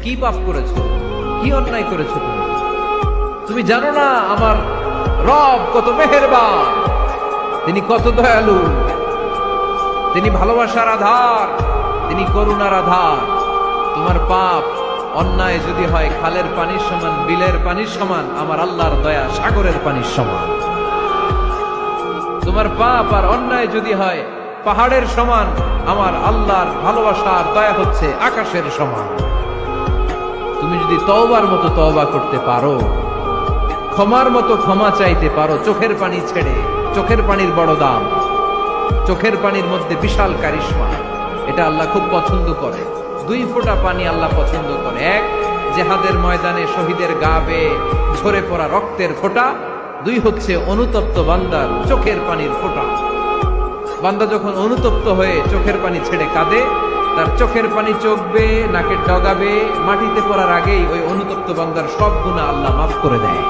কি পাপ করেছো, কি অন্যায় করেছো তুমি? তুমি জানো না আমার রব কত মেহেরবান, তিনি কত দয়ালু, তিনি ভালোবাসার আধার, তিনি করুণার আধার। তোমার পাপ অন্যায় যদি হয় খালের পানির সমান, বিলের পানির সমান, আমার আল্লাহর দয়া সাগরের পানির সমান। তোমার পাপ আর অন্যায় যদি হয় পাহাড়ের সমান, আমার আল্লাহর ভালোবাসার দয়া হচ্ছে আকাশের সমান। তুমি যদি তওবার মতো তওবা করতে পারো, ক্ষমার মতো ক্ষমা চাইতে পারো, চোখের পানি ছেড়ে, চোখের পানির বড় দাম, চোখের পানির মধ্যে বিশাল কারিশমা, এটা আল্লাহ খুব পছন্দ করে। 2 ফোঁটা পানি আল্লাহ পছন্দ করে। এক, জিহাদের ময়দানে শহীদের গা বেয়ে ঝরে পড়া রক্তের ফোঁটা। 2 হচ্ছে অনুতপ্ত বান্দার চোখের পানির ফোঁটা। বান্দা যখন অনুতপ্ত হয়ে চোখের পানি ছেড়ে কাঁদে, তার চোখের পানি চোখ বেয়ে নাকের ডগা বেয়ে মাটিতে পড়ার আগেই ওই অনুতপ্ত বান্দার সব গুনাহ আল্লাহ মাফ করে দেয়।